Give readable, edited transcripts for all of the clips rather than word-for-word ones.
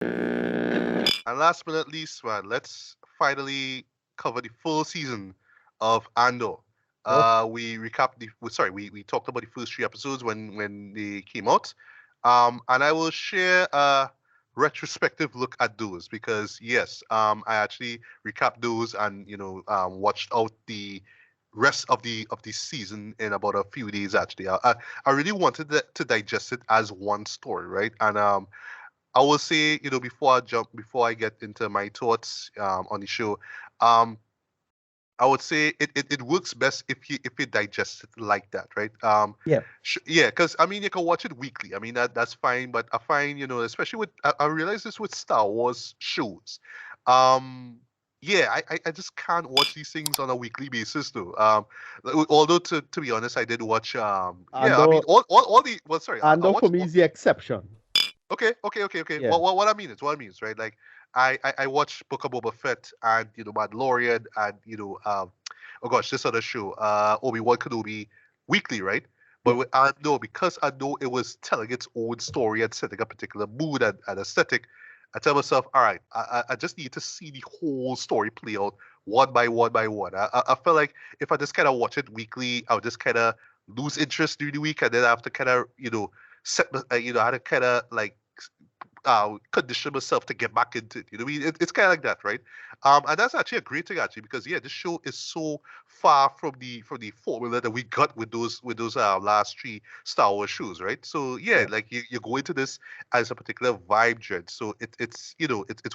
And last but not least, man, let's finally cover the full season of Andor. Oh, We recapped we talked about the first three episodes when they came out. And I will share a retrospective look at those because yes, I actually recapped those and watched out the rest of the season in about a few days. Actually, I really wanted to digest it as one story, right? And I will say, before I get into my thoughts on the show, um, I would say it works best if you digest it like that, right? yeah. Yeah, because I mean you can watch it weekly. I mean that's fine, but I find especially with I realize this with Star Wars shows, um, yeah, I just can't watch these things on a weekly basis though. Although to be honest, I did watch yeah, I mean Andor, all the well sorry I Andor for watched. me is the exception. Okay. Yeah. What I mean is right. Like I watched Book of Boba Fett and Mandalorian and oh gosh, this other show, Obi-Wan Kenobi weekly, right? But Yeah. with Andor, because I know it was telling its own story and setting a particular mood and aesthetic, I tell myself, all right, I just need to see the whole story play out one by one by one. I feel like if I just kind of watch it weekly, I'll just kind of lose interest during the week, and then I have to kind of I had to kind of like condition myself to get back into it. You know what I mean? It's kind of like that, right? And that's actually a great thing, actually, because yeah, this show is so far from the formula that we got with those last three Star Wars shows, right? So yeah, Yeah. like you go into this as a particular vibe dread. So it's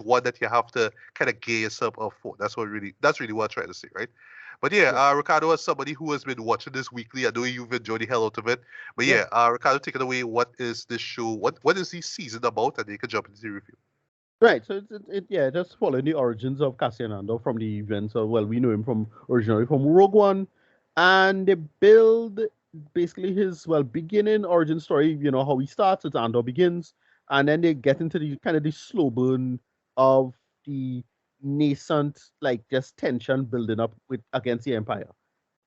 one that you have to kind of gear yourself up for. That's really what I'm trying to say, right? But yeah, Yeah. Ricardo, as somebody who has been watching this weekly, I know you've enjoyed the hell out of it. But Yeah. yeah, Ricardo, take it away. What is this show? What is this season about? And you can jump into the review. Right. So yeah, just following the origins of Cassian Andor from the events of, well, we know him from originally from Rogue One, and they build basically his, well, beginning origin story. You know how he starts. It's Andor begins, and then they get into the kind of the slow burn of the nascent, like, just tension building up with against the Empire.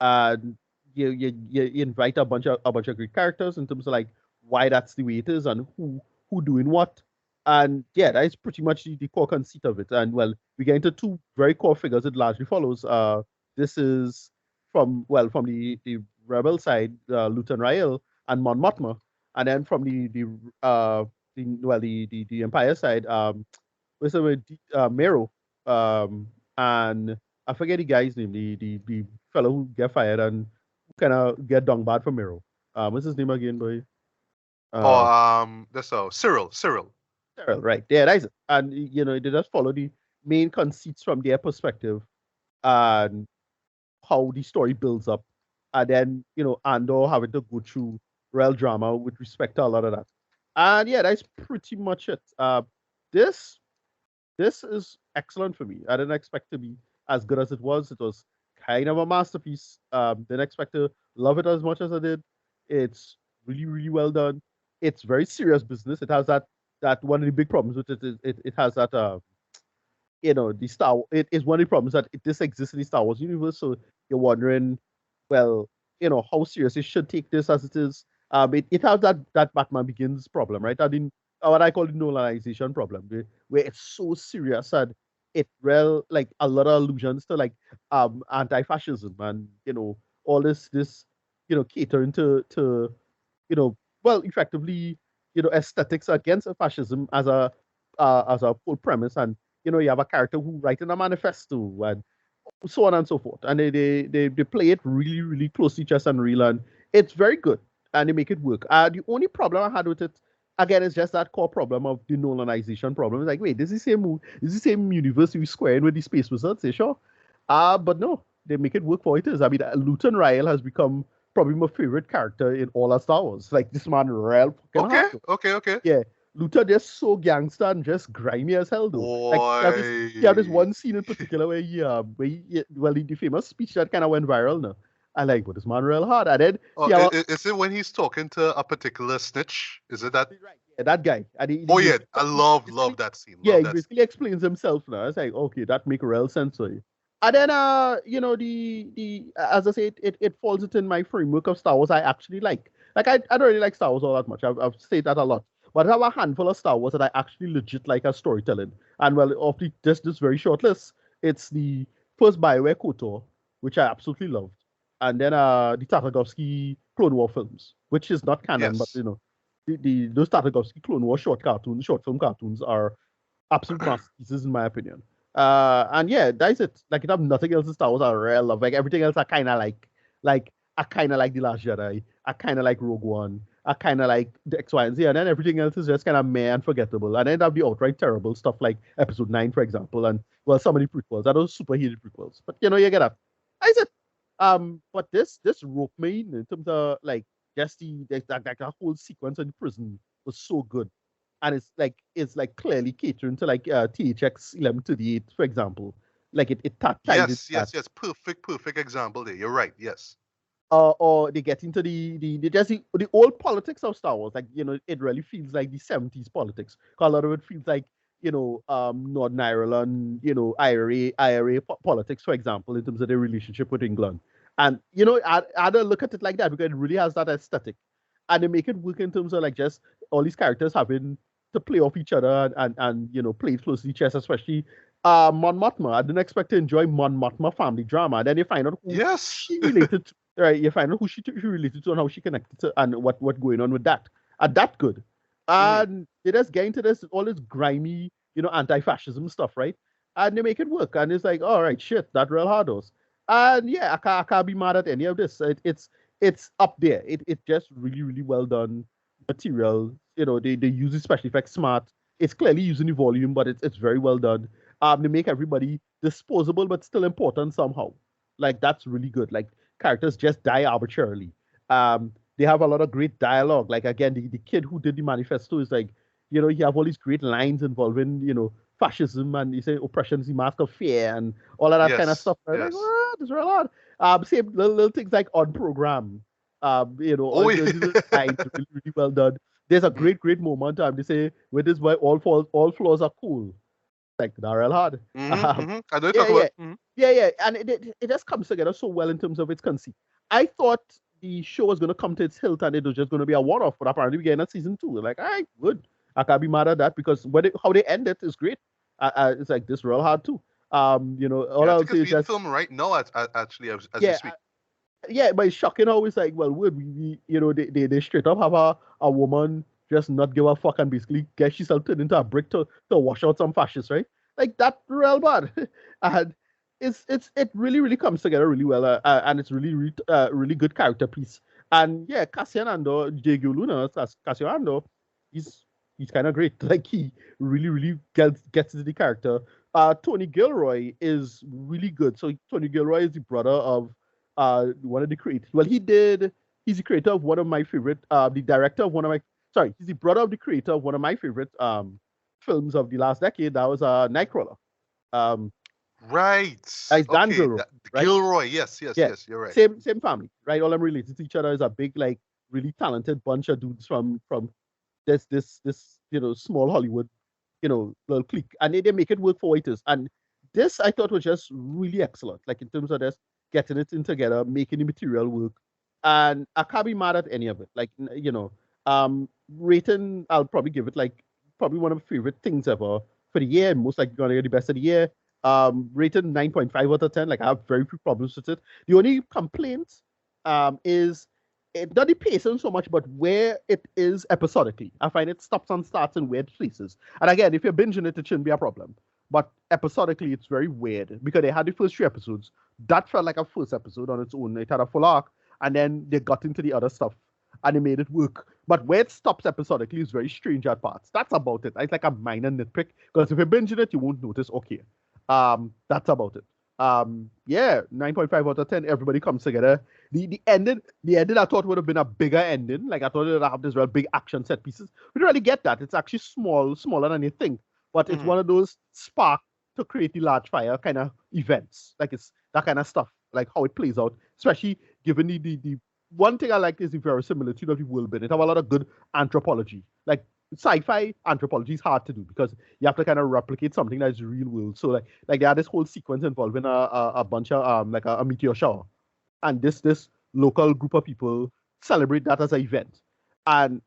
And you invite a bunch of great characters in terms of, like, why that's the way it is and who doing what. And yeah, that is pretty much the core conceit of it. And well, we get into two very core figures it largely follows. This is from the rebel side, Lieutenant Rael and Mon Mothma, and then from the Empire side, what's the word? Mero, and I forget the guy's name, the fellow who get fired and kind of get dung bad for Mero. What's his name again, boy? Oh, Uh, that's Cyril. Cyril, right? Yeah, that's it. And they just follow the main conceits from their perspective and how the story builds up, and then Andor having to go through real drama with respect to a lot of that. And yeah, that's pretty much it. This this is excellent for me. I didn't expect to be as good as it was. It was kind of a masterpiece. Didn't expect to love it as much as I did. It's really, really well done. It's very serious business. It has that one of the big problems with it is it has that the it is one of the problems that this exists in the Star Wars universe. So you're wondering, well, how serious it should take this as it is. It has that Batman Begins problem, right? I mean, what I call the Nolanization problem, where it's so serious and it real, like, a lot of allusions to, like, anti-fascism and all this catering to well, effectively, aesthetics against fascism as a full premise. And you have a character who writing a manifesto and so on and so forth. And they play it really, really closely, just unreal, and it's very good, and they make it work. The only problem I had with it, again, is just that core problem of the Nolanization problem. It's like, wait, this is the same universe we square in with the space wizards, say, sure. But no, they make it work for what it is. I mean, Luton Ryle has become probably my favorite character in all of Star Wars. Like, this man real fucking Okay, hard. okay. Yeah, Luther just so gangster and just grimy as hell though. Like, you have this Boy. one scene in particular where the famous speech that kind of went viral now. I like, but this man real hard. And then Oh, yeah, well, is it when he's talking to a particular snitch? Is it that? right, yeah, that guy. And Oh yeah, I he love basically, that scene. yeah, Love he that scene. basically explains himself now. It's like, okay, that make real sense for you. And then the as I say, it falls within my framework of Star Wars I actually like. Like, I don't really like Star Wars all that much. I've said that a lot. But I have a handful of Star Wars that I actually legit like as storytelling. And well, of this very short list, it's the first Bioware KOTOR, which I absolutely loved, and then the Tartakovsky Clone War films, which is not canon, but Yes. those Tartakovsky Clone War short film cartoons are absolute masterpieces in my opinion. And yeah, that's it. Like it have nothing else in Star Wars I really love. Like everything else I kind of like I kind of like The Last Jedi. I kind of like Rogue One. I kind of like the X, Y, and Z, and then everything else is just kind of meh and forgettable. And then have the outright terrible stuff like Episode 9, for example, and well, some of the prequels. Are those super hated prequels, but you get that. I said, but this rope me in terms of like just that whole sequence in the prison was so good, and it's like clearly catering to like THX 1138, for example. Like it ties it Yes, that yes, yes. Perfect example there. You're right. Yes. or they get into the old politics of Star Wars. Like, it really feels like the 70s politics. 'Cause a lot of it feels like, Northern Ireland, IRA politics, for example, in terms of their relationship with England. And, I don't look at it like that because it really has that aesthetic. And they make it work in terms of like just all these characters having to play off each other and play it closely chess, especially Mon Mothma. I didn't expect to enjoy Mon Mothma family drama. And then you find out who Yes. she related to. Right, you find out who she related to and how she connected to and what going on with that. And that good. Mhm. And they just get into this all this grimy, anti-fascism stuff, right? And they make it work. And it's like, all right, shit, that real hardos. And yeah, I can't be mad at any of this. It's up there. It's just really, really well done material. They use the special effects smart. It's clearly using the volume, but it's very well done. They make everybody disposable but still important somehow. Like that's really good. Like characters just die arbitrarily. They have a lot of great dialogue. Like again, the kid who did the manifesto is like, he have all these great lines involving, fascism and you say oppression is the mask of fear and all of that kind of Yes. stuff. I'm like, Yes. what? There's a lot. Same little things like on program. Oh All yeah. these little lines really, really well done. There's a Mhm. great moment. They say, with this boy, all flaws are cool. Like they're real hard. Mhm. Um, Mhm. I know you yeah, talk yeah, about. Mhm. yeah. And it just comes together so well in terms of its conceit. I thought the show was going to come to its hilt and it was just going to be a one-off, but apparently we're getting a season 2. Like, all right, good. I can't be mad at that because how they end it is great. It's like this real hard too. All Yeah, I I'll think say it's is being just filmed right now. Actually, as we yeah, speak. yeah, but it's shocking how it's like, well, they straight up have a woman just not give a fuck and basically get herself turned into a brick to wash out some fascists, right? Like that real bad. And it really, really comes together really well, and it's really good character piece. And yeah, Cassian Andor, Diego Luna, Cassian Andor, he's he's kind of great. Like he really, really gets into the character. Tony Gilroy is really good. So Tony Gilroy is the brother of one of the creators. Well, he's the creator of one of my favorite, the director of one of my, sorry, he's the brother of the creator of one of my favorite films of the last decade. That was Nightcrawler. Um, Right. it's Dan Okay. Gilroy, right? Gilroy. Yes. Yes. Yeah, Yes. You're right. same family, right? All them related to each other. Is a big, like, really talented bunch of dudes from this small Hollywood, little clique, and they make it work for waiters. And this I thought was just really excellent, like in terms of just getting it in together, making the material work, and I can't be mad at any of it. Like rating, I'll probably give it like probably one of my favorite things ever for the year. Most likely gonna get the best of the year. Rated 9.5 out of 10. Like I have very few problems with it. The only complaint is not the pacing so much, but where it is episodically. I find it stops and starts in weird places. And again, if you're binging it, it shouldn't be a problem. But episodically, it's very weird because they had the first 3 episodes. That felt like a first episode on its own. It had a full arc, and then they got into the other stuff and they made it work. But where it stops episodically is very strange at parts. That's about it. It's like a minor nitpick because if you're binging it, you won't notice. Okay, that's about it. Yeah, 9.5 out of 10. Everybody comes together. The ending I thought would have been a bigger ending. Like I thought it would have this real big action set pieces. We don't really get that. It's actually smaller than you think. But it's Mhm. one of those spark to create the large fire kind of events. Like it's that kind of stuff. Like how it plays out, especially given the one thing I like is the verisimilitude of the world building. It have a lot of good anthropology. Like sci-fi anthropology is hard to do because you have to kind of replicate something that's real world. So like they had this whole sequence involving a bunch of like a meteor shower, and this local group of people celebrate that as an event. And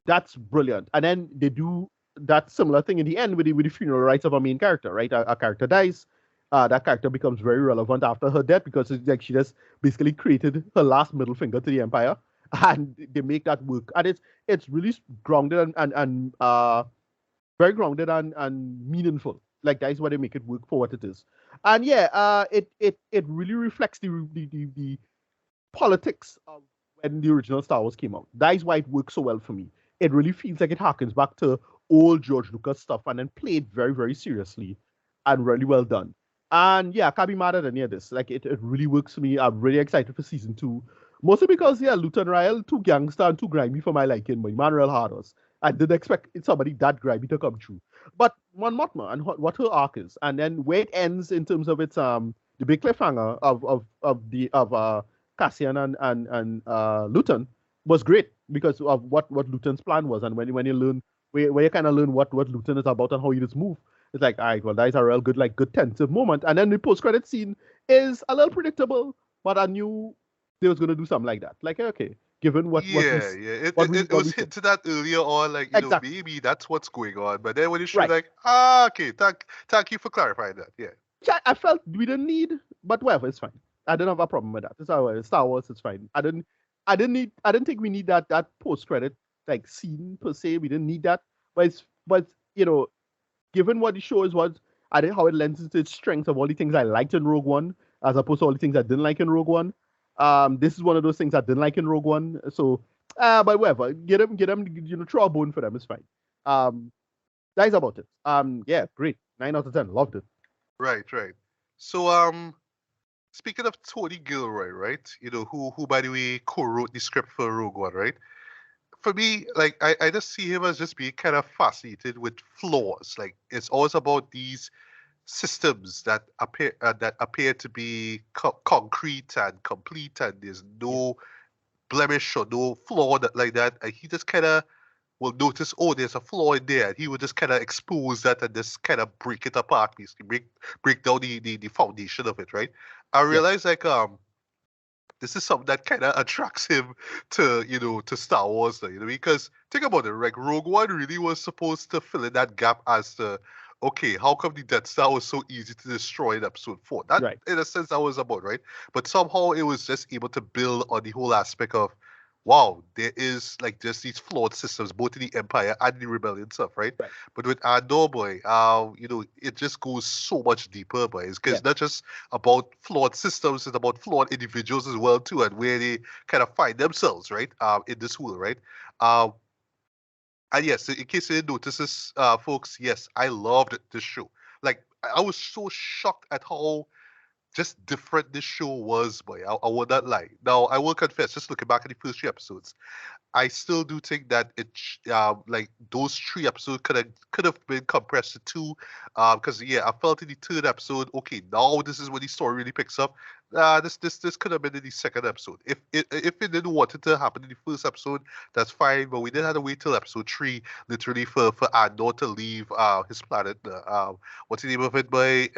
that's brilliant. And then they do that similar thing in the end with the funeral rites of a main character, right? A character dies. That character becomes very relevant after her death because it's like she just basically created her last middle finger to the empire, and they make that work. And it's really grounded and very grounded and meaningful. Like that is why they make it work for what it is. And yeah, it really reflects the politics of when the original Star Wars came out. That is why it works so well for me. It really feels like it harkens back to old George Lucas stuff and then played very, very seriously and really well done. And yeah, I can't be mad at any of this. Like it really works for me. I'm really excited for season 2. Mostly because yeah, Luton Ryle, too gangster and too grimy for my liking, but Emmanuel Hardos. I didn't expect somebody that grimy to come true. But Mon Mothma and what her arc is, and then where it ends in terms of its the big cliffhanger of Cassian and Luton was great because of what Luton's plan was, and when you learn where you kind of learn what Luton is about and how you just move, it's like, all right, well, that is a real good tensive moment, and then the post credit scene is a little predictable, but I knew they was gonna do something like that. Like, okay, given Yeah, yeah. It what was we saw. hinted at earlier on, like, Exactly. maybe that's what's going on. But then when you show Right. like, okay, thank you for clarifying that. Yeah. Which I felt we didn't need, but whatever, it's fine. I didn't have a problem with that. It's our Star Wars, it's fine. I didn't think we need that post credit like scene per se. We didn't need that. But given what the show is was, I think how it lends into its strengths of all the things I liked in Rogue One, as opposed to all the things I didn't like in Rogue One. This is one of those things I didn't like in Rogue One. So but whatever. Get them, throw a bone for them, it's fine. Um that is about it. Yeah, great. 9 out of 10. Loved it. Right, right. So speaking of Tony Gilroy, right? Who by the way co-wrote the script for Rogue One, right? For me, like I just see him as just being kind of fascinated with flaws. Like it's always about these systems that appear to be concrete and complete, and there's Yeah. no blemish or no flaw like that. And he just kind of will notice, oh, there's a flaw in there, and he would just kind of expose that and just kind of break it apart, basically break down the foundation of it, right? I Yeah. realize like this is something that kind of attracts him to Star Wars, though, because think about it, like Rogue One really was supposed to fill in that gap as to, okay, how come the Death Star was so easy to destroy in Episode 4? That, Right. in a sense, that was about, right? But somehow it was just able to build on the whole aspect of, wow, there is like just these flawed systems, both in the Empire and the Rebellion stuff, right? Right. But with Andor, boy, it just goes so much deeper, boy. It's Yeah. not just about flawed systems; it's about flawed individuals as well too, and where they kind of find themselves, right? In this world, right? Um, and yes, in case you didn't notice this, folks, yes, I loved this show. Like, I was so shocked at how just different this show was, boy. I would not lie. Now, I will confess, just looking back at the first 3 episodes, I still do think that like those 3 episodes could have been compressed to two, because yeah, I felt in the third episode, okay, now this is when the story really picks up. This could have been in the second episode. If it didn't want it to happen in the first episode, that's fine. But we did have to wait till episode 3, literally for Andor to leave his planet. What's the name of it? By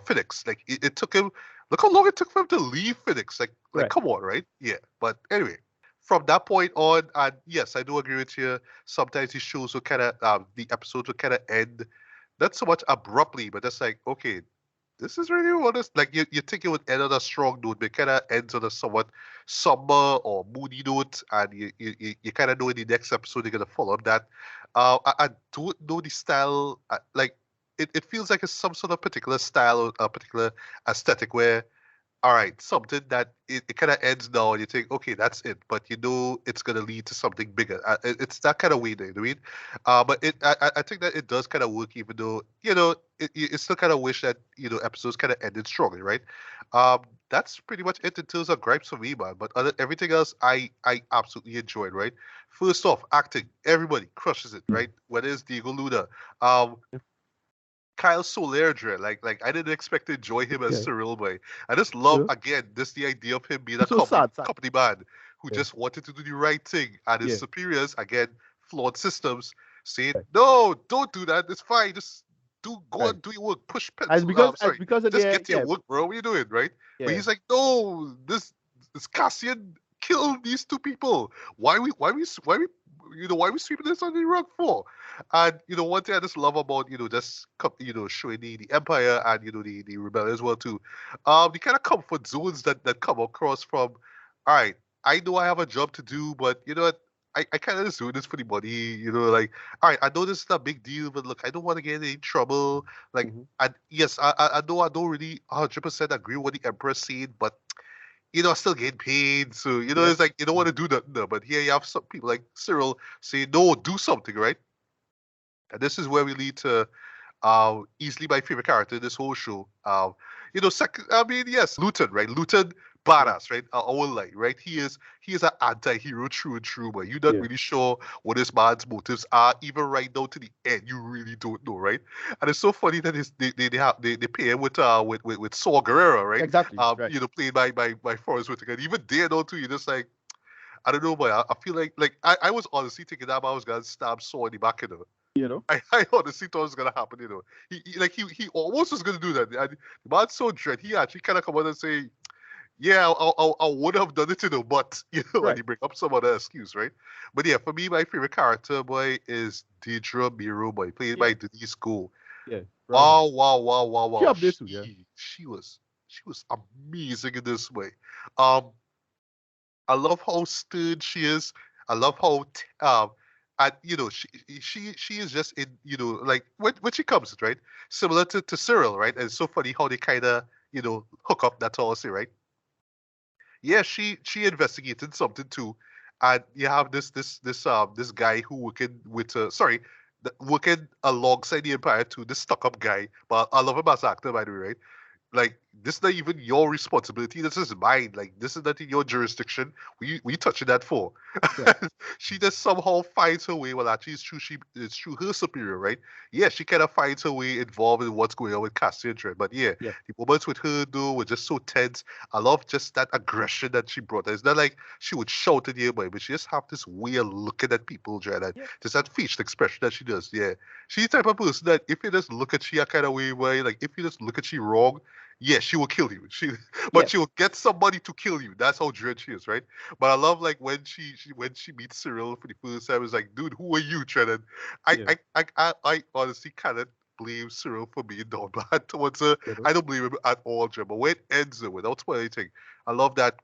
Phoenix. Like it took him. Look how long it took for him to leave Phoenix. Like Right. come on, right? Yeah. But anyway, from that point on, and yes, I do agree with you. Sometimes these shows will kind of, the episodes will kind of end, not so much abruptly, but just like, okay, this is really what it's like. You think it would end on a strong note, but it kind of ends on a somewhat somber or moody note, and you kind of know in the next episode you're gonna follow up that. I don't know the style. Like it feels like it's some sort of particular style or a particular aesthetic where, all right, something that it kind of ends now, and you think, okay, that's it, but you know it's gonna lead to something bigger. It's that kind of way, you know what I mean? But I think that it does kind of work, even though you still kind of wish that episodes kind of ended strongly, right? That's pretty much it in terms of gripes for me, man. But everything else, I absolutely enjoyed, right? First off, acting, everybody crushes it, right? Whether it's Diego Luna, um, Kyle Solerge, like I didn't expect to enjoy him as Yeah. Cyril Boy. I just love Yeah. again this the idea of him being a So sad. company man who Yeah. just wanted to do the right thing, and his Yeah. superiors, again, flawed systems, saying, Right. no, don't do that, it's fine, just go Right. and do your work, push As pencil, as sorry, because of just their get to your yeah work, bro, what are you doing, right? But yeah he's like, no, this Cassian killed these two people. Why we why are we sweeping this under the rug for? And one thing I just love about just showing the empire and the rebellion as well too, the kind of comfort zones that come across from, all right, I know I have a job to do, but you know what? I kind of just do this for the money, like, all right, I know this is not a big deal, but look, I don't want to get in any trouble. Like, Mm-hmm. and yes, I know I don't really 100% agree with what the Emperor said, but I still get paid. So, Yeah. it's like you don't want to do that. No, but here you have some people like Cyril say, no, do something, right? And this is where we lead to easily my favorite character in this whole show. Second, I mean, yes, Luton, right? Luton, Yeah. badass, right? Our light, right? He is an anti-hero true and true, but you're not Yeah. really sure what this man's motives are, even right down to the end. You really don't know, right? And it's so funny that they pair him with Saw Gerrera, right? Exactly. Right. Played by Forrest Whitaker. And even there, though, too, you're just like, I don't know, but I feel like I was honestly thinking that I was gonna stab Saw in the back, You know. I honestly thought it was gonna happen. He almost was gonna do that. And the man's so dread. He actually kind of come out and say, "Yeah, I would have done it, but and Right. he bring up some other excuse, right?" But yeah, for me, my favorite character, boy, is Deidre Miro, boy, played Yeah. by Denise Gould. Yeah. Right. Wow, wow, wow, wow, She wow. up there too. Yeah. She was amazing in this way. Um, I love how stern she is. I love how and she is just in like when she comes, right, similar to Cyril, right? And it's so funny how they kind of hook up. That's all I say, right? Yeah, she investigated something too, and you have this guy who working with working alongside the Empire too. This stuck up guy, but I love him as an actor, by the way, right? Like, this is not even your responsibility. This is mine. Like, this is not in your jurisdiction. We touching that for. Yeah. She just somehow finds her way. Well, actually, it's through her superior, right? Yeah, she kind of finds her way involved in what's going on with Cassian. But yeah, Yeah. the moments with her though were just so tense. I love just that aggression that she brought. It's not like she would shout at you, but she just have this way of looking at people, Dread, and Yeah. just that facial expression that she does. Yeah, she's the type of person that if you just look at she a kind of way, where like if you just look at she wrong, yeah, she will kill you. But Yeah. she will get somebody to kill you. That's how dread she is, right? But I love like when she meets Cyril for the first time. It's like, dude, who are you, Trennan? I Yeah. I I I, I honestly cannot blame Cyril for being down bad towards her. You know. I don't blame him at all, Jim. But when it ends without spoiling anything, I love that.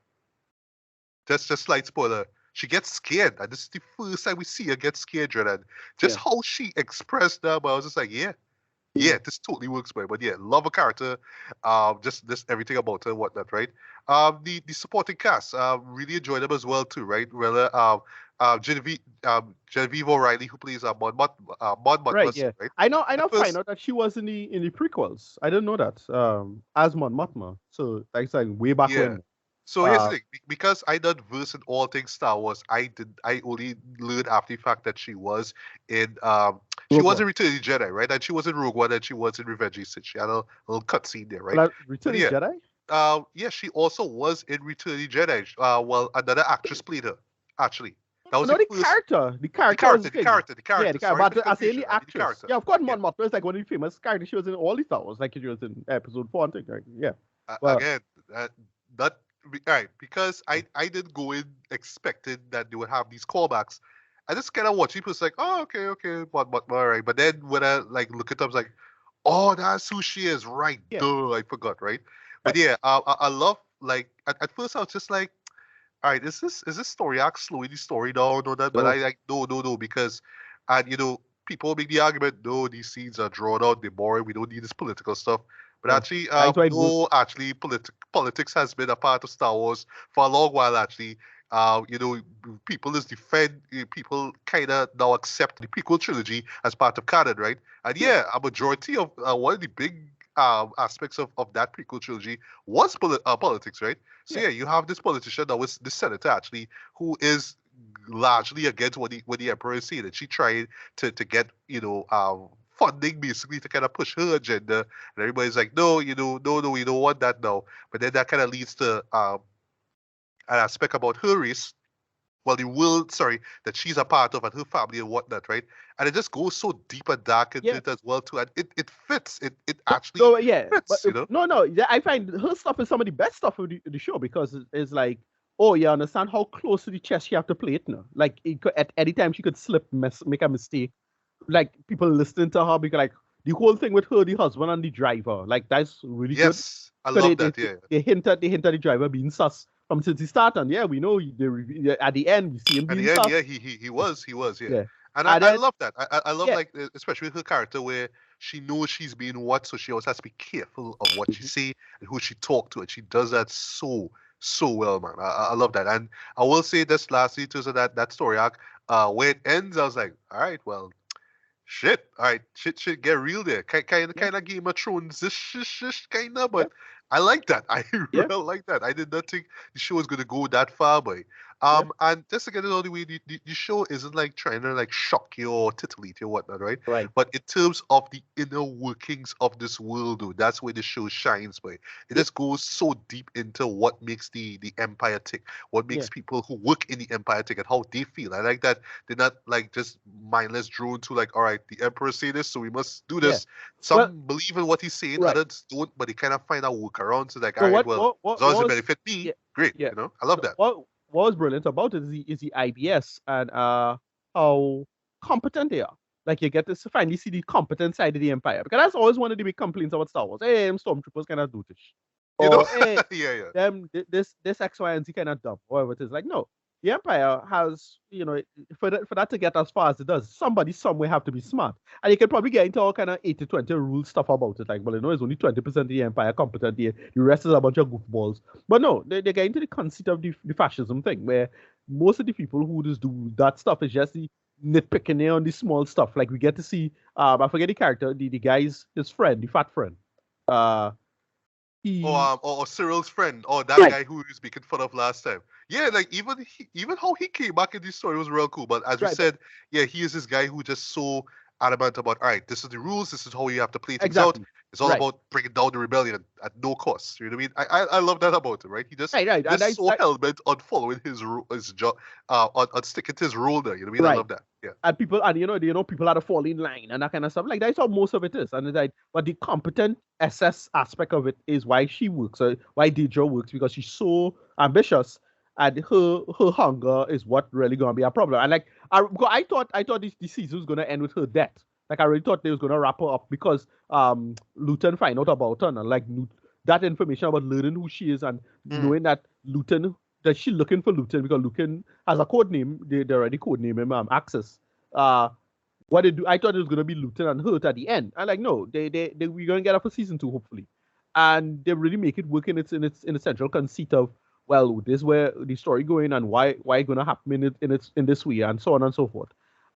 That's just slight spoiler. She gets scared, and this is the first time we see her get scared, Trennan. Just Yeah. how she expressed that, but I was just like, yeah, Mm. yeah, this totally works, man. But yeah, love a character, just everything about her and whatnot, right? The supporting cast, really enjoyed them as well too, right? Whether Genevieve O'Reilly, who plays Mon Right. Mothma, Yeah. right? I know. I At now find first, out that she was in the prequels. I didn't know that. As Mon Mothma. So that's like way back yeah. when. So here's the Uh. thing, because I not versed in all things Star Wars, I only learned after the fact that in she Rogue was One. in Return of the Jedi, right? And she was in Rogue One and she was in Revenge of the Sith. She had a little cutscene there, right? Well, But Return of yeah, the Jedi. yeah, she also was in Return of the Jedi. Well, another actress played her. Actually, that was No, the the first. character. The The character was character, the the thing. character, the Yeah, character. the character. Sorry for the But I say confusion. the I mean, the actress. character. Yeah, of course, Yeah. Mon Mothma is like one of the famous characters. She was in all the Star Wars, like she was in Episode 4 and things. Like, yeah. Well, Again, that all right, because I didn't go in expecting that they would have these callbacks. I just kind of watched it. Was like, oh, okay, but all right. But then when I like look at them, I was like, oh, that's who she is, right? yeah. Duh, I forgot, right? But Right. yeah, I love like at first I was just like, all right, is this story arc slowing the story down or that? But I So, like no because, and people make the argument, no, these scenes are drawn out, they're boring, we don't need this political stuff. But no. actually, That's why it no, works. actually, politics has been a part of Star Wars for a long while. Actually, people people kind of now accept the prequel trilogy as part of canon, right? And Yeah. yeah, a majority of one of the big aspects of that prequel trilogy was politics, right? So Yeah. yeah, you have this politician that was the senator actually, who is largely against what the emperor is saying, and she tried to get funding basically to kind of push her agenda, and everybody's like, no, no, we don't want that now. But then that kind of leads to an aspect about her race. Well, the world, sorry, that she's a part of and her family and whatnot, right? And it just goes so deep and dark into Yeah. it as well too, and it fits. It So, actually so yeah, but fits. no, no. Yeah, I find her stuff is some of the best stuff of the show because it's like Oh, you understand how close to the chest she have to play it now. Like at any time she could slip, make a mistake. Like people listening to her because like the whole thing with her, the husband and the driver, like that's really good. Yes, I Because love that. Yeah. they hinted the driver being sus from since the start, and yeah, we know at the end we see him At being the end, sus. yeah, he was, yeah. Yeah, And I, and I then love that. I love yeah, like especially with her character where she knows she's being what, so she always has to be careful of what she mhm, say and who she talk to, and she does that so well, man. I love that. And I will say this lastly to so that story arc, where it ends, I was like, all right, well, shit, all right, shit, get real there. yeah, Kind of Game of Thrones, this kind of, yeah, but I like that. I yeah, really like that. I did not think the show was gonna go that far, boy. yeah, And just to get it all the way, the show isn't like trying to like shock you or titillate you or whatnot, right? right, But in terms of the inner workings of this world, though, that's where the show shines, boy. It yeah, just goes so deep into what makes the empire tick, what yeah, makes people who work in the empire tick, and how they feel. I like that they're not like just mindless drone to like, all right, the emperor say this, so we must do yeah. this. Well, Some believe in what he's saying, right. others don't, but they kind of find out workarounds. So like, all So right, well, as long what as it was benefit yeah me, great. yeah. I love No, that. what was brilliant about it is the IBS and how competent they are. Like you get to finally see the competent side of the empire because that's always one of the big complaints about Star Wars. Hey, them stormtroopers cannot do this, You know, or hey, yeah, yeah, this X Y and Z cannot dump, whatever it is. Like no, the empire has for that to get as far as it does, somebody somewhere have to be smart, and you can probably get into all kind of 80-20 rule stuff about it. Like well, it's only 20% of the empire competent, the rest is a bunch of goofballs. But no, they get into the conceit of the fascism thing where most of the people who just do that stuff is just the nitpicking there on the small stuff. Like we get to see, I forget the character, the guy's his friend, the fat friend. Uh, he or Cyril's friend, or that right, guy who was making fun of last time. Yeah, like even how he came back in this story was real cool. But as we right, said, yeah, he is this guy who just so adamant about, all right, this is the rules, this is how you have to play things out. exactly, It's all right, about bringing down the rebellion at no cost. You know what I mean? I love that about him, right? right, He and just so hell bent on following his job, on sticking to his role there. You know what I mean? I right. love that. Yeah. And people, and people are to fall in line and that kind of stuff. Like that's how most of it is. And it's like, but the competent SS aspect of it is why she works, or why Deidre works, because she's so ambitious, and her hunger is what really gonna be a problem. And like, I thought this season was gonna end with her death. Like I really thought they was gonna wrap her up because Luton find out about her and like that information about learning who she is and Mm, knowing that Luton that she looking for Luton because Luton has a code name. They already code name him Access. Uh, what they do, I thought it was gonna be Luton and Hurt at the end. I like no, they we're gonna get up for season 2 hopefully, and they really make it work in the central conceit of well, this is where the story going and why it gonna happen in this way and so on and so forth.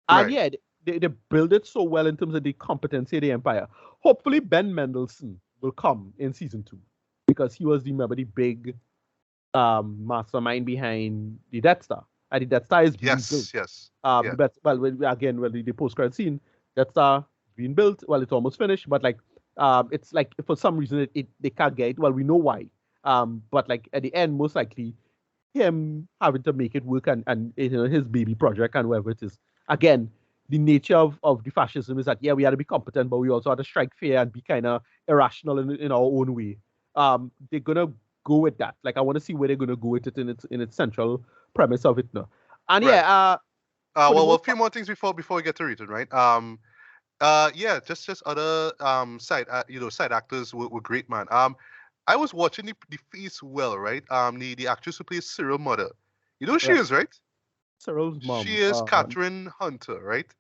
And right. yeah, they build it so well in terms of the competency of the empire. Hopefully Ben Mendelsohn will come in season 2 because he was the big mastermind behind the Death Star. And the Death Star is being built. Yes. Yes. Yeah. The post credit scene, Death Star being built. Well, it's almost finished, but like, it's like for some reason they can't get it. Well, we know why. But like at the end, most likely him having to make it work and his baby project and whatever it is. Again, the nature of the fascism is that yeah, we had to be competent, but we also had to strike fear and be kind of irrational in our own way. They're gonna go with that. Like I want to see where they're gonna go with it in its central premise of it now. And Right. yeah, for the Well, a most few part, more things before we get to Return, right? Yeah, just other side actors were great, man. I was watching the face well, right? The actress who plays Cyril mother. You know who she right, is, right? Cyril's She mom. is Catherine Hunter, right?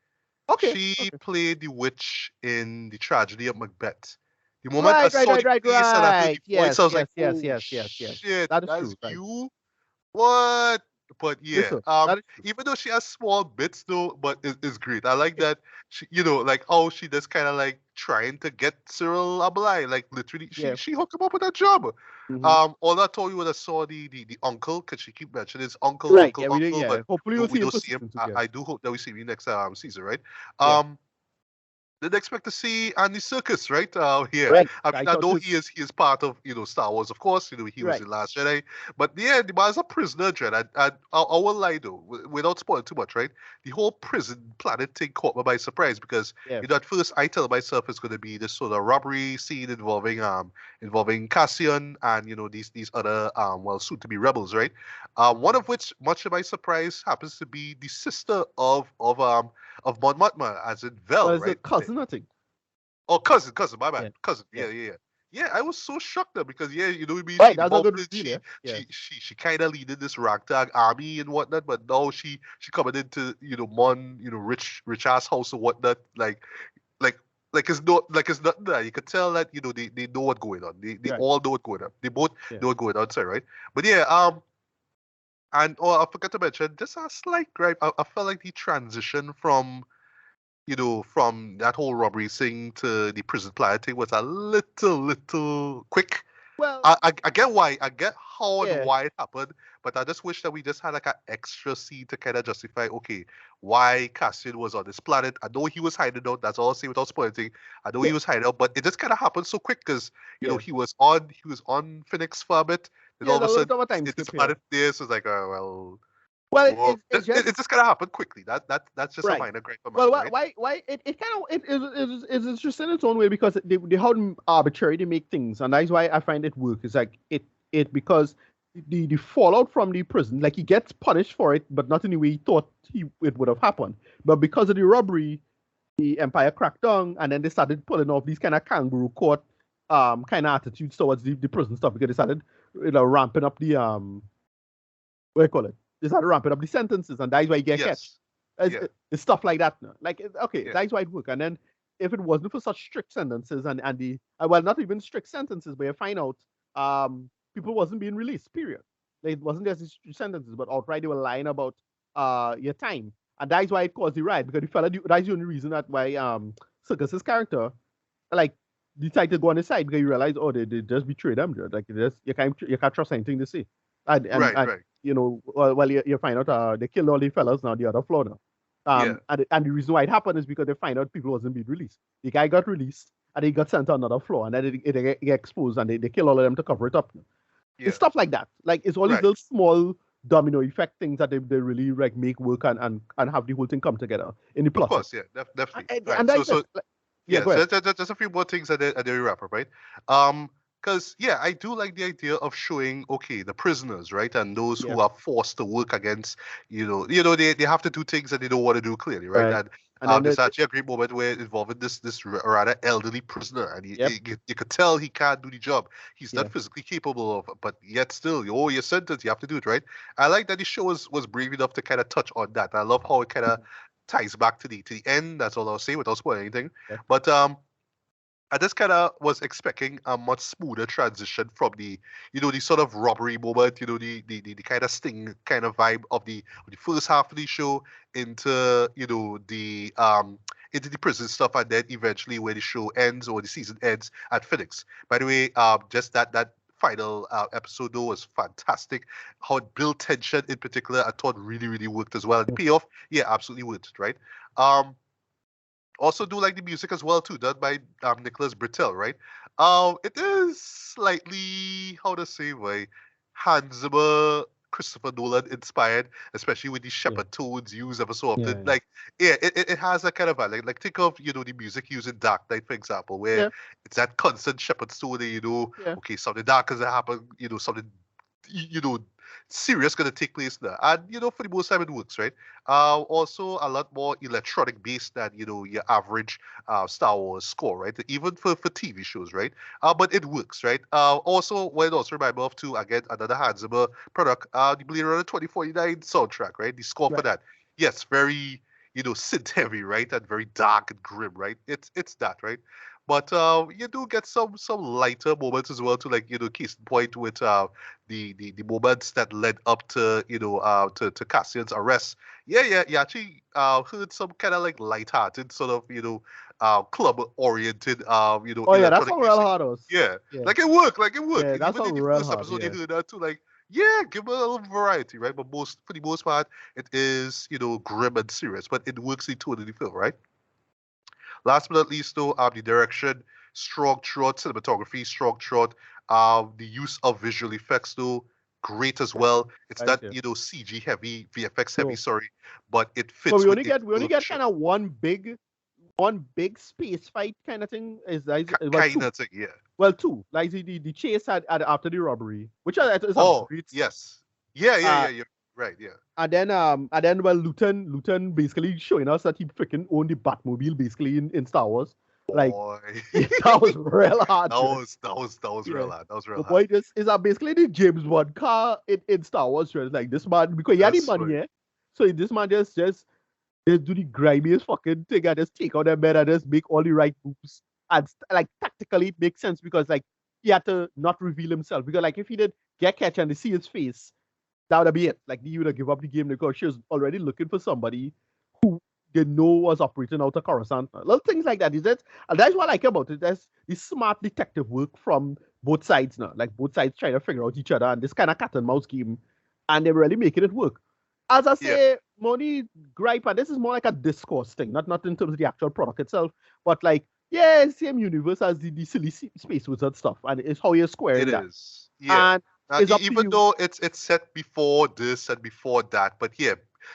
Okay, She okay, played the witch in the tragedy of Macbeth. The moment I right, right, saw right, the right, face and I heard right. the voice, Yes, I was like, yes, yes, "Oh yes, yes, yes. shit, That is that's true. Right. you." What? But yeah, Listen, that is true. even though she has small bits though, but it's great. I like that she, like how she just kind of like trying to get Cyril Abelai, like literally, Yeah. she hooked him up with that job. Mm-hmm. All I told you when I saw the uncle, cause she keep mentioning his uncle, Right. uncle, Yeah. uncle, Yeah. but Hopefully we'll we see him don't for see him. season 2. I, Yeah. I do hope that we see him next season, right? Yeah. Um, didn't expect to see Andy Serkis, right? Yeah. Right. I mean, I I thought know too. he is part of Star Wars, of course. He was Right. in Last Jedi, but yeah, the man's a prisoner, Dread. I won't lie though, without spoiling too much, right? The whole prison planet thing caught me by surprise because Yeah. at first I tell myself it's going to be this sort of robbery scene involving Cassian and these other well soon to be rebels, right? One of which, much to my surprise, happens to be the sister of Mon Mothma, as in Well, Vel, it's a right? cousin, I think. Oh, cousin, my bad, Yeah. cousin. Yeah. Yeah. I was so shocked though because what I mean, Right. she That's a involved good in reveal. Yeah. Yeah. she kind of leaded this ragtag army and whatnot, but now she coming into Mon rich ass house and whatnot, like it's nothing there. You could tell that they know what's going on. They Right. all know what's going on. They both Yeah. know what's going on, sorry, right? But yeah, and I forgot to mention just a slight gripe. I felt like the transition from that whole robbery thing to the prison planet thing was a little quick. Well, I get why, I get how and yeah. why it happened, but I just wish that we just had like an extra scene to kind of justify, okay, why Cassian was on this planet. I know he was hiding out. That's all I'll say without spoiling anything. I know Yeah. he was hiding out, but it just kind of happened so quick because Yeah. he was on Phoenix for a bit. Then Yeah. all of There's a a little sudden, bit of a time it's skip here. planet there. So it's like, well, Well, well, it's just it just kind of happened quickly. That's just a right. minor gripe of mine, Well, right? why it kind of it is interesting in its own way because they how arbitrary they make things, and that's why I find it work. It's like it because the fallout from the prison, like he gets punished for it, but not in the way he thought it would have happened. But because of the robbery, the Empire cracked down, and then they started pulling off these kind of kangaroo court kind of attitudes towards the prison stuff because they started ramping up the what do you call it? They started ramping up the sentences, and that's why you get catch. Yes. It's, Yeah. it's stuff like that. No? Like, okay, Yeah. that's why it work. And then if it wasn't for such strict sentences and the well, not even strict sentences, but you find out people wasn't being released. Period. Like, it wasn't just these sentences, but outright they were lying about your time, and that's why it caused the riot because the fella. That's the only reason that why Circus's character like decided to go on his side because you realize they just betrayed them. Like you can't trust anything they say, Right. and Right. well you find out they killed all the fellas now the other floor now. Yeah. And the reason why it happened is because they find out people wasn't being released. The guy got released and he got sent to another floor and then it get exposed and they kill all of them to cover it up. Yeah. It's stuff like that. Like it's all these Right. little small domino effect things that they really like make work and have the whole thing come together in the Of plot. course. Yeah. Definitely. Right. And So that's so just like, yeah, yeah. go So ahead. just a few more things and then we wrap up, right? Because yeah, I do like the idea of showing okay the prisoners, right, and those Yeah, who are forced to work against they have to do things that they don't want to do clearly, right? right. And And then there's actually a great moment where involving this rather elderly prisoner, and yep, you could tell he can't do the job. He's yeah, not physically capable of, but yet still, you're sentenced, you have to do it, right? I like that the show was brave enough to kind of touch on that. I love how it kind of ties back to the end. That's all I'll say without spoiling anything. yeah, But I just kind of was expecting a much smoother transition from the sort of robbery moment, the kind of sting kind of vibe of the first half of the show into, into the prison stuff, and then eventually where the show ends or the season ends at Phoenix. By the way, just that final episode though was fantastic. How it built tension in particular, I thought really, really worked as well. And the payoff, yeah, absolutely worked, right? Um, also do like the music as well too, done by Nicholas Britell, right? It is slightly how to say by Hans Zimmer, Christopher Nolan inspired, especially with the yeah, shepherd tones used ever so often. yeah, Like, yeah, it has that kind of vibe. Like think of the music used in Dark Knight, for example, where yeah, it's that constant shepherd tone. yeah, Okay, something dark has happened. Something you know serious gonna take place there, and for the most time it works, right? Also a lot more electronic based than your average Star Wars score, right? Even for TV shows, right? But it works, right? Also what it also remind me of too, again, another Hans Zimmer product, the Blade Runner 2049 soundtrack, right? The score for right. that, yes, very synth heavy, right? And very dark and grim, right? It's that, right? But you do get some lighter moments as well, to like case in point with the moments that led up to to Cassian's arrest. Yeah, you actually heard some kind of like light-hearted sort of club oriented Oh yeah, that's electronic how real music. hard was. Yeah, Yeah, like it worked. yeah, And that's even how in the real first hard. episode, you Yeah, heard that too. Like, yeah, give it a little variety, right? But for the most part, it is grim and serious, but it works the tone of the film, right? Last but not least, though, the direction, strong throughout, cinematography, strong throughout. The use of visual effects, though, great as well. It's Right not, there. CG heavy, VFX heavy, No. sorry, but it But fits we with only the get we only flow of the get show. kind of one big space fight kind of thing. Well, Kind two. of thing, yeah. Well, two. Like the chase after the robbery, which is a Oh, great scene. yes. Yeah, yeah, Uh, yeah, you're right, yeah. and then well, Luton basically showing us that he freaking owned the Batmobile basically in Star Wars. Like Boy. that was real hard. That was Yeah. real hard. That was real But hard. boy, this is basically the James Bond car in Star Wars. Right? Like this man, because he had the That's money, right. yeah. So this man just do the grimiest fucking thing and just take out their men and just make all the right moves. And like tactically it makes sense because like he had to not reveal himself. Because like if he did get catch and they see his face, that would be it. Like he would have give up the game because she was already looking for somebody who they know was operating out of Coruscant. Little things like that, is it? And that's what I like about it. There's this smart detective work from both sides now. Like both sides trying to figure out each other and this kind of cat and mouse game. And they're really making it work. As I Yeah, say, money gripe, and this is more like a discourse thing, not in terms of the actual product itself, but like, yeah, same universe as the silly space wizard stuff, and it's how you're it squaring that. is. Yeah. And it's up to Even you. though it's set before this and before that, but yeah,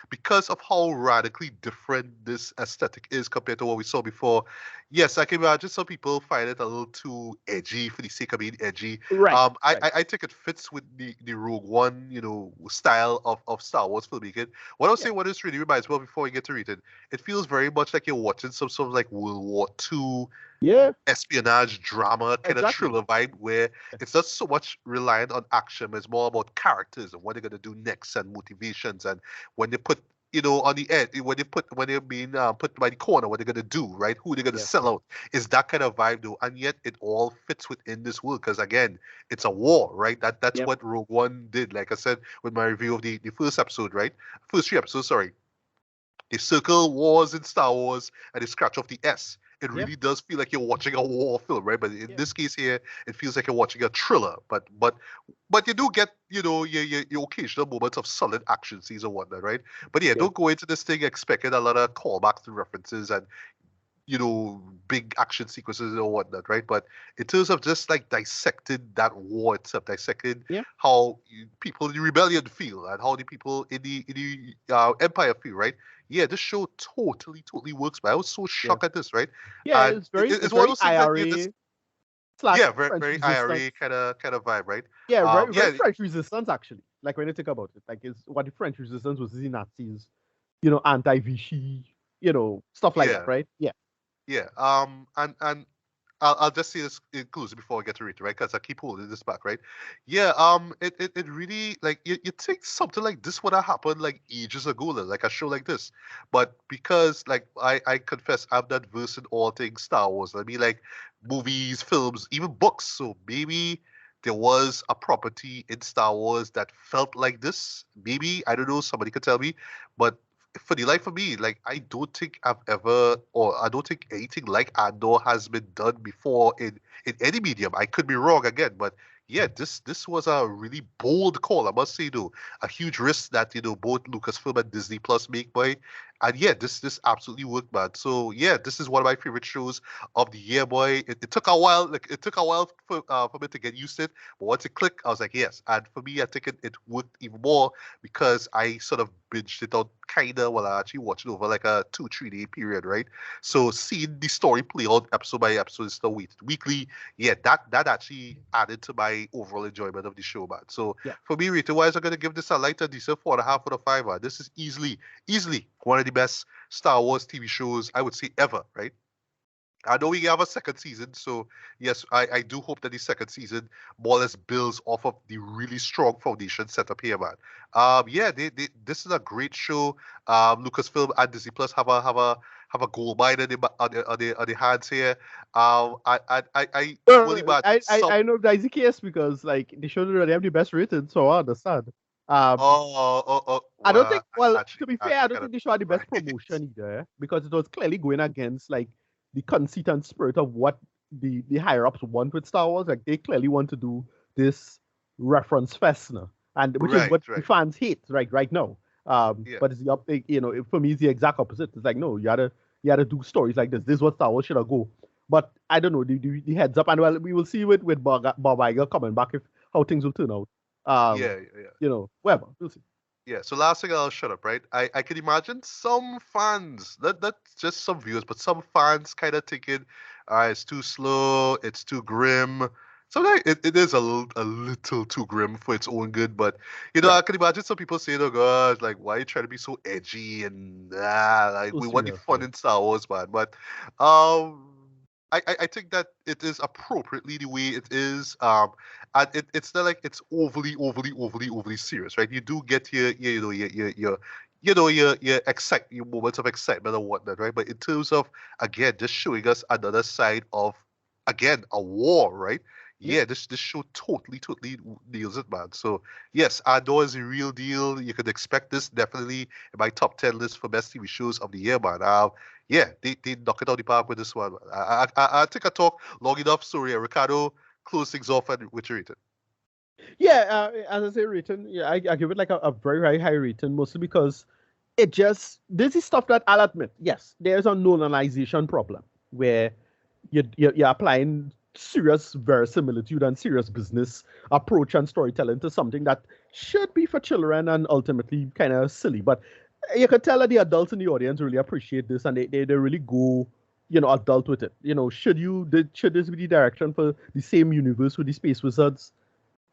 because of how radically different this aesthetic is compared to what we saw before, yes, I can imagine some people find it a little too edgy for the sake of being edgy. Right, right. I think it fits with the Rogue One, style of Star Wars filmmaking. What I was Yeah, saying, what this really reminds me of before we get to read it, it feels very much like you're watching some sort of like World War II yeah, espionage drama kind of exactly. thriller vibe where it's not so much reliant on action, but it's more about characters and what they're gonna do next and motivations and when they put on the end when they're being put by the corner what they're gonna do, right, who they're gonna Yeah, sell out, is that kind of vibe though, and yet it all fits within this world because again it's a war, right, that's yeah, what Rogue One did, like I said with my review of the first episode, right, first three episodes, sorry. They circle wars in Star Wars and they scratch off the S. It yeah, really does feel like you're watching a war film, right? But in yeah, this case here, it feels like you're watching a thriller. But you do get your occasional moments of solid action scenes or whatnot, right? But yeah, yeah, don't go into this thing expecting a lot of callbacks and references and big action sequences or whatnot, right? But in terms of just like dissecting that war itself, dissecting yeah, how people in the rebellion feel and how the people in the empire feel, right? Yeah, this show totally works. But I was so yeah. shocked at this, right? Yeah, And it's very it's it's one of very those things that IRA slash yeah, very French very resistance. IRA kind of vibe, right? Yeah, very Yeah, French resistance actually. Like when you think about it, like it's what the French resistance was the Nazis, anti-Vichy, stuff like that, yeah, right? Yeah, yeah. And I'll just say this inclusive before I get to it, right? Because I keep holding this back, right? Yeah, it really like you think something like this would have happened like ages ago, like a show like this, but because like I confess I'm not versed in all things Star Wars. I mean like movies, films, even books. So maybe there was a property in Star Wars that felt like this. Maybe I don't know. Somebody could tell me, but for the life of me, like I don't think anything like Andor has been done before in any medium. I could be wrong again, but yeah, this was a really bold call, I must say though. A huge risk that both Lucasfilm and Disney Plus make, boy. And yeah, this absolutely worked, man. So yeah, this is one of my favorite shows of the year, boy. It took a while, like it took a while for me to get used to it, but once it clicked, I was like, yes. And for me, I think it worked even more because I sort of binged it out kinda while I actually watched it over like a 2-3 day period, right? So seeing the story play out episode by episode instead of weekly, yeah, that actually added to my overall enjoyment of the show, man. So yeah. for me, rating wise, I'm gonna give this a lighter decent 4.5 out of 5, man. This is easily one of the best Star Wars TV shows I would say ever, right? I know we have a second season, so yes, I do hope that the second season more or less builds off of the really strong foundation set up here, man. Yeah, this is a great show. Lucasfilm and Disney Plus have a gold mine on their hands here. I fully Well, imagine some. I know that's the case because like they showed already have the best rating, so I understand. Um, I don't Well, think. Well, to actually, be fair, I actually, don't kind of think they showed the right. best promotion either, because it was clearly going against like the conceit and spirit of what the higher ups want with Star Wars. Like they clearly want to do this reference fest now, and which is Right, what the right. fans hate right now. Yeah, But it's the for me, it's the exact opposite. It's like no, you gotta you had to do stories like this. This is what Star Wars should have go. But I don't know the heads up, and well, we will see with Bob Iger coming back if how things will turn out. Yeah, yeah. Whatever, we'll see. Yeah, so last thing I'll shut up, right? I can imagine some fans, not just some viewers, but some fans kind of thinking, it's too slow, it's too grim. Sometimes it is a little too grim for its own good, but Right. I can imagine some people saying, "Oh God, like why are you trying to be so edgy and like So we want the serious, fun yeah. in Star Wars, man." But um, I think that it is appropriately the way it is. And it's not like it's overly serious, right? You do get your moments of excitement and whatnot, right? But in terms of again, just showing us another side of again a war, right? Yeah. Yeah, this show totally nails it, man. So yes, Andor is a real deal. You could expect this definitely in my top 10 list for best TV shows of the year, man. Yeah, they knock it out the park with this one. I think I talk long enough. Sorry, Ricardo, close things off and with your rating. Yeah, as I say, rating, yeah, I give it like a very, very high rating, mostly because this is stuff that I'll admit, yes, there's a normalization problem where you're applying serious verisimilitude and serious business approach and storytelling to something that should be for children and ultimately kind of silly. But you could tell that the adults in the audience really appreciate this and they really go, adult with it. Should this be the direction for the same universe with the Space Wizards?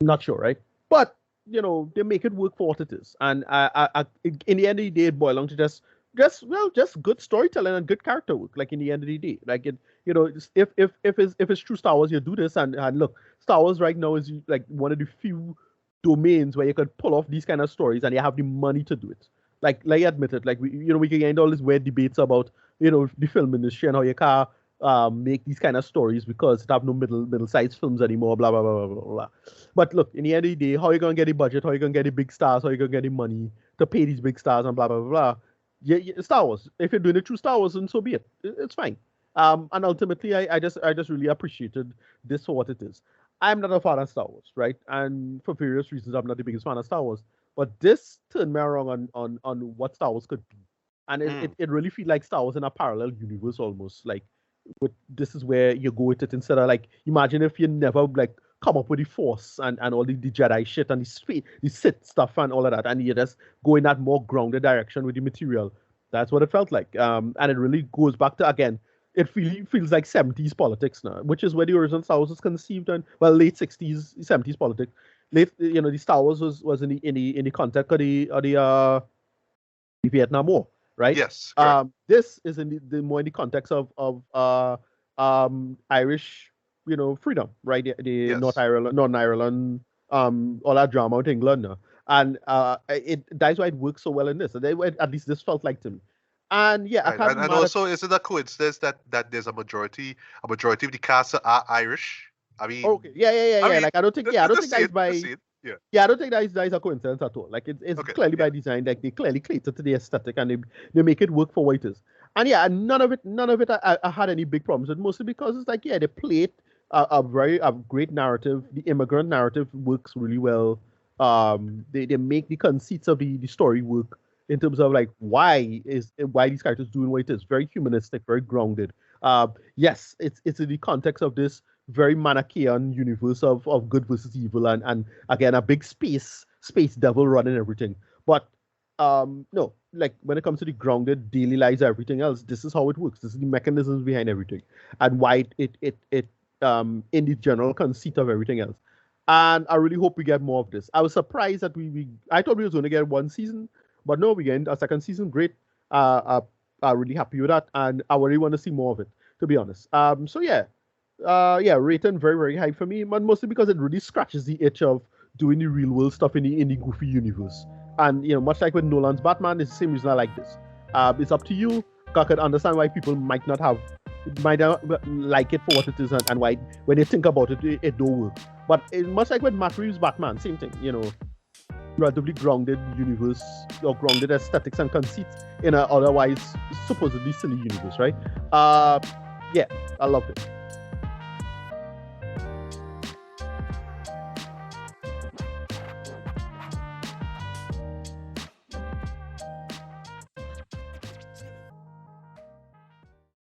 Not sure, right? But they make it work for what it is, and in the end of the day, it boils down to just good storytelling and good character work. Like in the end of the day, like if it's true Star Wars, you do this, and look, Star Wars right now is like one of the few domains where you could pull off these kind of stories, and you have the money to do it. Like admit it, like we can get into all these weird debates about the film industry and how you can't make these kind of stories because it have no middle-sized films anymore, blah blah blah blah blah blah. But look, in the end of the day, how you gonna get the budget? How you gonna get the big stars? How you gonna get the money to pay these big stars and blah blah blah blah? Yeah, Star Wars. If you're doing it through Star Wars, then so be it. It's fine. And ultimately, I just really appreciated this for what it is. I'm not a fan of Star Wars, right? And for various reasons, I'm not the biggest fan of Star Wars. But this turned me around on what Star Wars could be, and it really feels like Star Wars in a parallel universe almost. Like this is where you go with it instead of like imagine if you never like come up with the Force and all the Jedi shit and the Sith stuff and all of that, and you just go in that more grounded direction with the material. That's what it felt like. And it really goes back to again. It feels like 70s politics now, which is where the original Star Wars was conceived in. Well, late 60s, 70s politics. Late, the Star Wars was in the context of the Vietnam War, right? Yes, correct. This is in the more in the context of Irish, freedom, right? The Yes. Northern Ireland, all that drama with England, and that's why it works so well in this. And at least this felt like to me. And yeah, I Right. can't be And mad at. also, is it a coincidence that there's a majority of the cast are Irish? I mean, Okay, yeah. Like I don't think, I don't think just that say is it. by. Just say it. Yeah. Yeah, I don't think that is a coincidence at all. Like it's Okay. clearly by Yeah. design. Like they clearly cater to the aesthetic and they make it work for what it is. And yeah, none of it I had any big problems with. Mostly because it's like they play it a great narrative. The immigrant narrative works really well. They make the conceits of the story work in terms of like why these characters doing what it is. Very humanistic, very grounded. Yes, it's in the context of this very Manichaean universe of good versus evil and again a big space devil running everything. But no, like when it comes to the grounded daily lives, everything else, this is how it works. This is the mechanisms behind everything and why it in the general conceit of everything else. And I really hope we get more of this. I was surprised that we I thought we was going to get one season, but no, we get a second season. Great. I'm really happy with that, and I really want to see more of it. To be honest. So yeah, rating very very high for me, but mostly because it really scratches the itch of doing the real world stuff in the goofy universe. And much like with Nolan's Batman, it's the same reason I like this. It's up to you. I can understand why people might not like it for what it is, and why when they think about it don't work. But much like with Matt Reeves' Batman, same thing. Relatively grounded universe or grounded aesthetics and conceits in a otherwise supposedly silly universe, right? Yeah, I loved it.